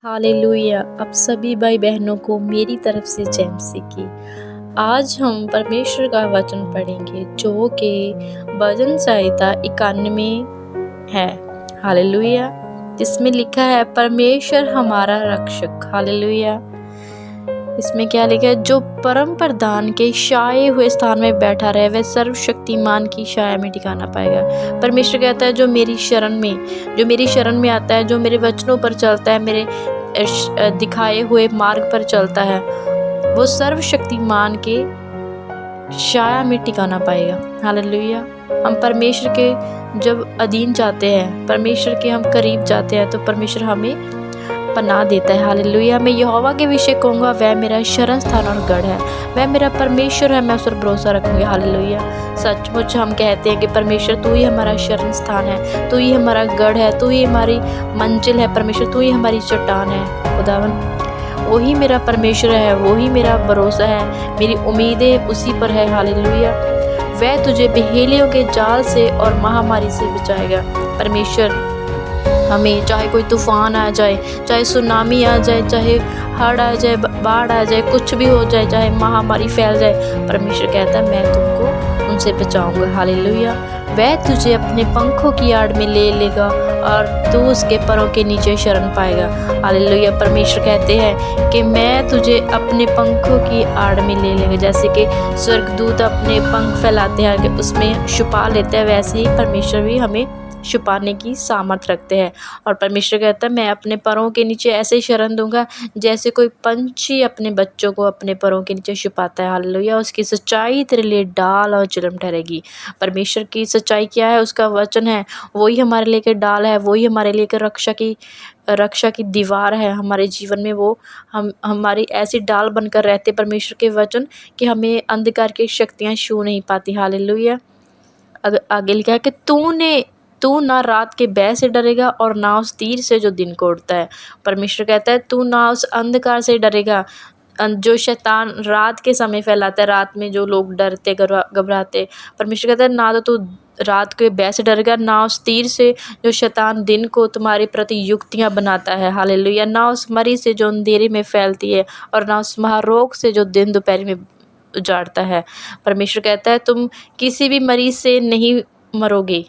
Hallelujah. आप सभी भाई बहनों को मेरी तरफ से जय मसीह की। आज हम परमेश्वर का वचन पढ़ेंगे जो कि भजन संहिता 91 है। हालेलुया। जिसमें लिखा है परमेश्वर हमारा रक्षक। हालेलुया। इसमें क्या लिखा है, जो परम प्रधान के छाए हुए स्थान में बैठा रहे वह सर्वशक्तिमान की छाया में ठिकाना पाएगा। परमेश्वर कहता है जो मेरी शरण में आता है, जो मेरे वचनों पर चलता है, मेरे दिखाए हुए मार्ग पर चलता है, वो सर्वशक्तिमान के छाया में ठिकाना पाएगा। हालेलुया। हम परमेश्वर के जब अधीन जाते हैं, परमेश्वर के हम करीब जाते हैं, तो परमेश्वर हमें पनाह देता है। हालेलुया। मैं यहोवा के विषय कहूँगा, वह मेरा शरण स्थान और गढ़ है, वह मेरा परमेश्वर है, मैं उस पर भरोसा रखूँगी। हालेलुया। सचमुच हम कहते हैं कि परमेश्वर तू ही हमारा शरण स्थान है, तू ही हमारा गढ़ है, तू ही हमारी मंजिल है। परमेश्वर तू ही हमारी चट्टान है। खुदावन वही मेरा परमेश्वर है, वही मेरा भरोसा है, मेरी उम्मीदें उसी पर है। हालेलुया। वह तुझे बहेलियों के जाल से और महामारी से बचाएगा। परमेश्वर हमें, चाहे कोई तूफान आ जाए, चाहे सुनामी आ जाए, चाहे हड़ आ जाए, बाढ़ आ जाए, कुछ भी हो जाए, चाहे महामारी फैल जाए, परमेश्वर कहता है मैं तुमको उनसे बचाऊंगा। हालेलुया। वह तुझे अपने पंखों की आड़ में ले लेगा और तू उसके परों के नीचे शरण पाएगा। हालेलुया। परमेश्वर कहते हैं कि मैं तुझे अपने पंखों की आड़ में ले लेगा। जैसे कि स्वर्गदूत अपने पंख फैलाते हैं कि उसमें छुपा लेते हैं, वैसे ही परमेश्वर भी हमें छुपाने की सामर्थ रखते हैं। और परमेश्वर कहता है मैं अपने परों के नीचे ऐसे शरण दूंगा जैसे कोई पंछी अपने बच्चों को अपने परों के नीचे छुपाता है। हालेलुया। उसकी सच्चाई तेरे लिए डाल और चिलम ठहरेगी। परमेश्वर की सच्चाई क्या है, उसका वचन है, वही हमारे लिए डाल है, वही हमारे लिए रक्षा की दीवार है हमारे जीवन में। वो हम हमारी ऐसी डाल बनकर रहते परमेश्वर के वचन कि हमें अंधकार की शक्तियाँ छू नहीं पाती। हालेलुया। आगे लिखा है कि तू ना रात के भय से डरेगा और ना उस तीर से जो दिन को उड़ता है। परमेश्वर कहता है तू ना उस अंधकार से डरेगा जो शैतान रात के समय फैलाता है, रात में जो लोग डरते घबराते। परमेश्वर कहता है ना तो तू रात के भय से डरेगा, ना उस तीर से जो शैतान दिन को तुम्हारे प्रति युक्तियां बनाता है। हालेलुया। ना उस मरी से जो अंधेरे में फैलती है, और ना उस महारोग से जो दिन दोपहर में उजाड़ता है। परमेश्वर कहता है तुम किसी भी मरीज से नहीं मरोगे,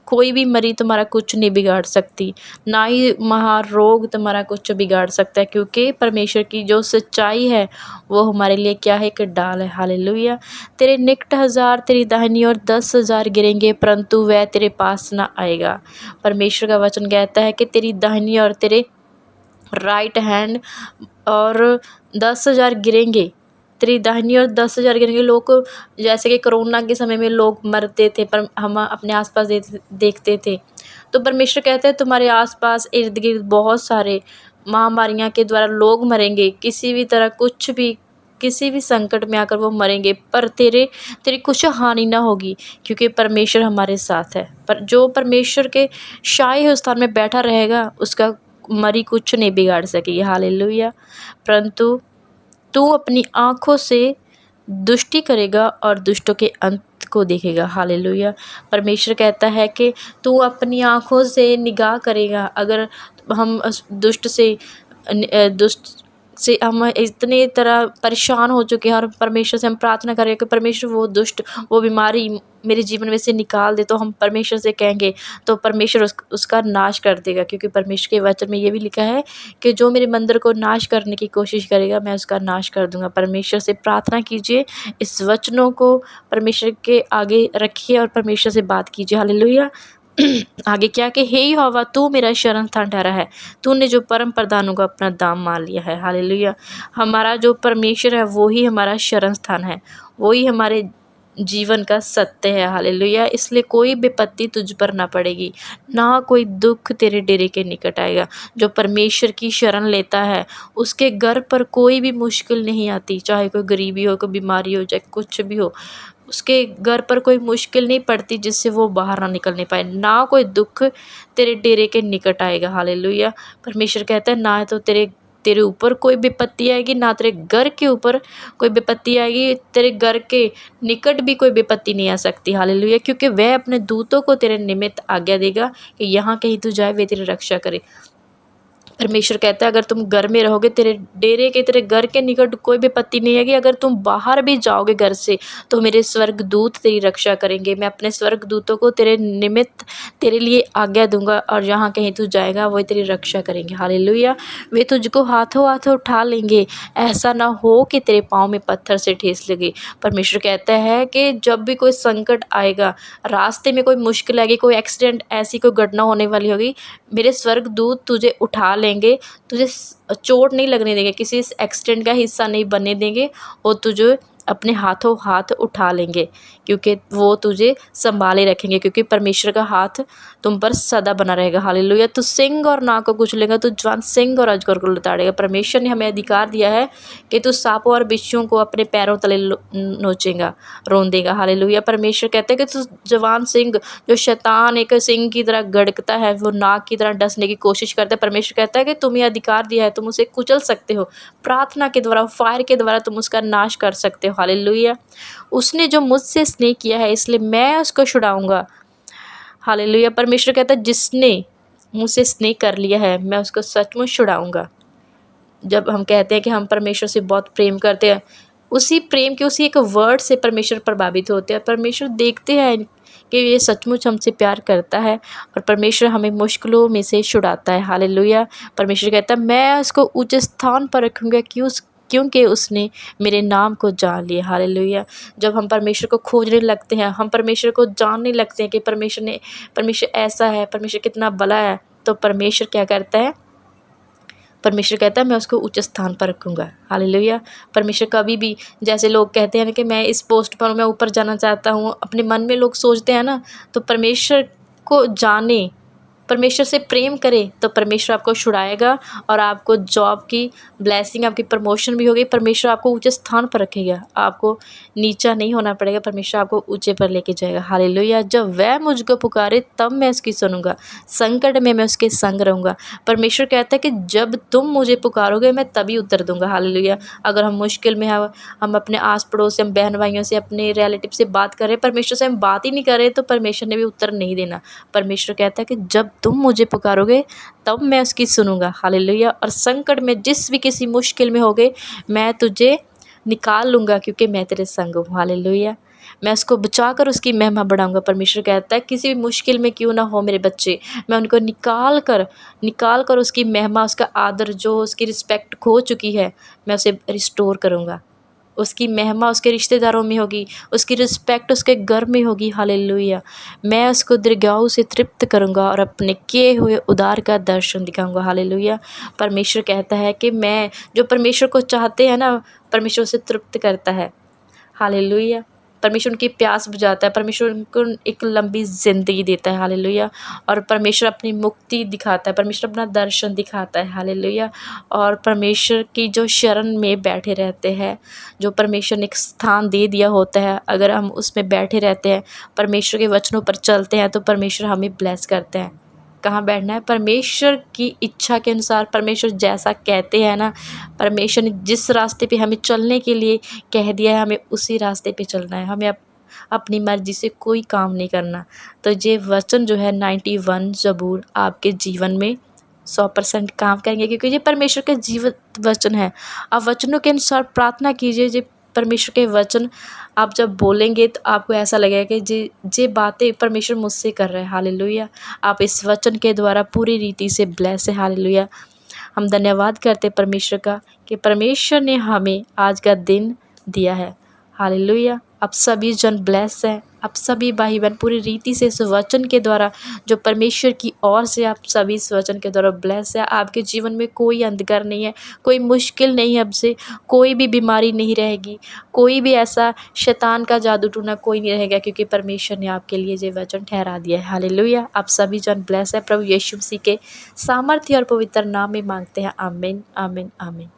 कोई भी मरी तुम्हारा कुछ नहीं बिगाड़ सकती, ना ही महारोग तुम्हारा कुछ बिगाड़ सकता है, क्योंकि परमेश्वर की जो सच्चाई है वो हमारे लिए क्या है, एक डाल है। हालेलुया। तेरे निकट 1000 तेरी दाहिनी और 10,000 गिरेंगे, परंतु वह तेरे पास ना आएगा। परमेश्वर का वचन कहता है कि तेरी दाहिनी और तेरे राइट हैंड और 10,000 गिरेंगे, तेरी दाहिनी और 10,000 गिरेंगे। लोग जैसे कि कोरोना के समय में लोग मरते थे, पर हम अपने आसपास देखते थे। तो परमेश्वर कहते हैं तुम्हारे आसपास इर्द गिर्द बहुत सारे महामारियां के द्वारा लोग मरेंगे, किसी भी तरह कुछ भी किसी भी संकट में आकर वो मरेंगे, पर तेरी कुछ हानि ना होगी, क्योंकि परमेश्वर हमारे साथ है। पर जो परमेश्वर के छाए हुए स्थान में बैठा रहेगा उसका मरी कुछ नहीं बिगाड़ सकेगी। हालेलुया। परंतु तू अपनी आँखों से दुष्टि करेगा और दुष्टों के अंत को देखेगा। हालेलुया। परमेश्वर कहता है कि तू अपनी आँखों से निगाह करेगा। अगर हम दुष्ट से हम इतने तरह परेशान हो चुके हैं और परमेश्वर से हम प्रार्थना करें कि परमेश्वर वो बीमारी मेरे जीवन में से निकाल दे, तो हम परमेश्वर से कहेंगे तो परमेश्वर उसका नाश कर देगा, क्योंकि परमेश्वर के वचन में ये भी लिखा है कि जो मेरे मंदिर को नाश करने की कोशिश करेगा मैं उसका नाश कर दूंगा। परमेश्वर से प्रार्थना कीजिए, इस वचनों को परमेश्वर के आगे रखिए और परमेश्वर से बात कीजिए। हालेलुया। आगे क्या कि हे यहोवा तू मेरा शरण स्थान ठहरा है, तूने जो परम प्रधानों को अपना दाम मान लिया है। हालेलुया। हमारा जो परमेश्वर है वो ही हमारा शरण स्थान है, वही हमारे जीवन का सत्य है। हालेलुया। इसलिए कोई विपत्ति तुझ पर ना पड़ेगी, ना कोई दुख तेरे डेरे के निकट आएगा। जो परमेश्वर की शरण लेता है उसके घर पर कोई भी मुश्किल नहीं आती, चाहे कोई गरीबी हो, कोई बीमारी हो, चाहे कुछ भी हो, उसके घर पर कोई मुश्किल नहीं पड़ती जिससे वो बाहर ना निकलने पाए, ना कोई दुख तेरे डेरे के निकट आएगा। हालेलुया। परमेश्वर कहता है ना तो तेरे ऊपर कोई विपत्ति आएगी, ना तेरे घर के ऊपर कोई विपत्ति आएगी, तेरे घर के निकट भी कोई विपत्ति नहीं आ सकती। हालेलुया। क्योंकि वह अपने दूतों को तेरे निमित्त आज्ञा देगा कि यहाँ कहीं तू जाए वे तेरी रक्षा करे। परमेश्वर कहता है अगर तुम घर में रहोगे, तेरे डेरे के, तेरे घर के निकट कोई विपत्ति नहीं आएगी। अगर तुम बाहर भी जाओगे घर से, तो मेरे स्वर्गदूत तेरी रक्षा करेंगे। मैं अपने स्वर्गदूतों को तेरे निमित्त तेरे लिए आज्ञा दूंगा, और जहाँ कहीं तू जाएगा वही तेरी रक्षा करेंगे। हालेलुया। वे तुझको हाथों हाथों उठा लेंगे, ऐसा ना हो कि तेरे पाँव में पत्थर से ठेस लगे। परमेश्वर कहता है कि जब भी कोई संकट आएगा, रास्ते में कोई मुश्किल आएगी, कोई एक्सीडेंट, ऐसी कोई घटना होने वाली होगी, मेरे स्वर्गदूत तुझे उठा लेंगे, तुझे चोट नहीं लगने देंगे, किसी इस एक्सीडेंट का हिस्सा नहीं बनने देंगे, और तुझे अपने हाथों हाथ उठा लेंगे, क्योंकि वो तुझे संभाले रखेंगे, क्योंकि परमेश्वर का हाथ तुम पर सदा बना रहेगा। हालेलुया। तू सिंह और नाग को कुचलेगा, तू जवान सिंह और अजगर को लताड़ेगा। परमेश्वर ने हमें अधिकार दिया है कि तू सांपों और बिच्छुओं को अपने पैरों तले नोचेगा, रौंदेगा। हालेलुया। परमेश्वर कहते हैं कि तू जवान सिंह, जो शैतान एक सिंह की तरह गड़कता है, वो नाग की तरह डसने की कोशिश करता है, परमेश्वर कहता है कि तुम्हें अधिकार दिया है, तुम उसे कुचल सकते हो। प्रार्थना के द्वारा, फायर के द्वारा तुम उसका नाश कर सकते हो। हालेलुया। उसने जो मुझसे स्नेह किया है, इसलिए मैं उसको छुड़ाऊंगा। हालेलुया। परमेश्वर कहता है जिसने मुझसे स्नेह कर लिया है, मैं उसको सचमुच छुड़ाऊंगा। जब हम कहते हैं कि हम परमेश्वर से बहुत प्रेम करते हैं, उसी प्रेम के उसी एक वर्ड से परमेश्वर प्रभावित होते हैं। परमेश्वर देखते हैं कि ये सचमुच हमसे प्यार करता है, और परमेश्वर हमें मुश्किलों में से छुड़ाता है। हालेलुया। परमेश्वर कहता है मैं उसको ऊंचे स्थान पर रखूँगा, क्योंकि उसने मेरे नाम को जान लिया। हालेलुया। जब हम परमेश्वर को खोजने लगते हैं, हम परमेश्वर को जानने लगते हैं कि परमेश्वर ऐसा है, परमेश्वर कितना भला है, तो परमेश्वर क्या करता है? परमेश्वर कहता है मैं उसको उच्च स्थान पर रखूँगा। हालेलुया। परमेश्वर कभी भी, जैसे लोग कहते हैं ना कि मैं इस पोस्ट पर हूँ, मैं ऊपर जाना चाहता हूँ, अपने मन में लोग सोचते हैं ना, तो परमेश्वर को जाने, परमेश्वर से प्रेम करें, तो परमेश्वर आपको छुड़ाएगा, और आपको जॉब की ब्लेसिंग, आपकी प्रमोशन भी होगी। परमेश्वर आपको ऊंचे स्थान पर रखेगा, आपको नीचा नहीं होना पड़ेगा, परमेश्वर आपको ऊंचे पर लेके जाएगा। हालेलुया। जब वह मुझको पुकारे, तब मैं उसकी सुनूंगा, संकट में मैं उसके संग रहूँगा। परमेश्वर कहता है कि जब तुम मुझे पुकारोगे, मैं तभी उत्तर दूंगा। हालेलुया। अगर हम मुश्किल में हैं, हम अपने आस पड़ोस से, हम बहन भाइयों से, अपने रिलेटिव से बात कर रहे हैं, परमेश्वर से हम बात ही नहीं कर रहे, तो परमेश्वर ने भी उत्तर नहीं देना। परमेश्वर कहता है कि जब तुम मुझे पुकारोगे, तब मैं उसकी सुनूंगा। हालेलुया। और संकट में, जिस भी किसी मुश्किल में होगे, मैं तुझे निकाल लूँगा, क्योंकि मैं तेरे संग हूँ। हालेलुया। मैं उसको बचाकर उसकी महिमा बढ़ाऊंगा। परमेश्वर कहता है किसी भी मुश्किल में क्यों ना हो मेरे बच्चे, मैं उनको निकाल कर उसकी महिमा, उसका आदर, जो उसकी रिस्पेक्ट खो चुकी है, मैं उसे रिस्टोर करूँगा। उसकी महिमा उसके रिश्तेदारों में होगी, उसकी रिस्पेक्ट उसके घर में होगी। हालेलुया। मैं उसको दीर्घायु से तृप्त करूँगा, और अपने किए हुए उद्धार का दर्शन दिखाऊंगा। हालेलुया। परमेश्वर कहता है कि मैं, जो परमेश्वर को चाहते हैं ना, परमेश्वर उसे तृप्त करता है। हालेलुया। परमेश्वर उनकी प्यास बुझाता है, परमेश्वर उनको एक लंबी ज़िंदगी देता है। हालेलुया। और परमेश्वर अपनी मुक्ति दिखाता है, परमेश्वर अपना दर्शन दिखाता है। हालेलुया। और परमेश्वर की जो शरण में बैठे रहते हैं, जो परमेश्वर ने एक स्थान दे दिया होता है, अगर हम उसमें बैठे रहते हैं, परमेश्वर के वचनों पर चलते हैं, तो परमेश्वर हमें ब्लेस करते हैं। कहाँ बैठना है? परमेश्वर की इच्छा के अनुसार, परमेश्वर जैसा कहते हैं ना, परमेश्वर ने जिस रास्ते पे हमें चलने के लिए कह दिया है, हमें उसी रास्ते पे चलना है। हमें अपनी मर्जी से कोई काम नहीं करना। तो ये वचन जो है 91 ज़बूर आपके जीवन में 100% काम करेंगे, क्योंकि ये परमेश्वर के जीवित वचन है। आप वचनों के अनुसार प्रार्थना कीजिए। ये परमेश्वर के वचन आप जब बोलेंगे, तो आपको ऐसा लगेगा कि ये बातें परमेश्वर मुझसे कर रहे हैं। हालेलुया। आप इस वचन के द्वारा पूरी रीति से ब्लेस है। हालेलुया। हम धन्यवाद करते परमेश्वर का कि परमेश्वर ने हमें आज का दिन दिया है। हालेलुया। आप सभी जन ब्लेस हैं, आप सभी भाई बहन पूरी रीति से इस वचन के द्वारा, जो परमेश्वर की ओर से, आप सभी इस वचन के द्वारा ब्लेस है। आपके जीवन में कोई अंधकार नहीं है, कोई मुश्किल नहीं है, अब से कोई भी बीमारी नहीं रहेगी, कोई भी ऐसा शैतान का जादू टूना कोई नहीं रहेगा, क्योंकि परमेश्वर ने आपके लिए ये वचन ठहरा दिया है। हालेलुया। आप सभी जन ब्लेस है। प्रभु यीशु मसीह के सामर्थ्य और पवित्र नाम में मांगते हैं। आमीन, आमीन, आमीन।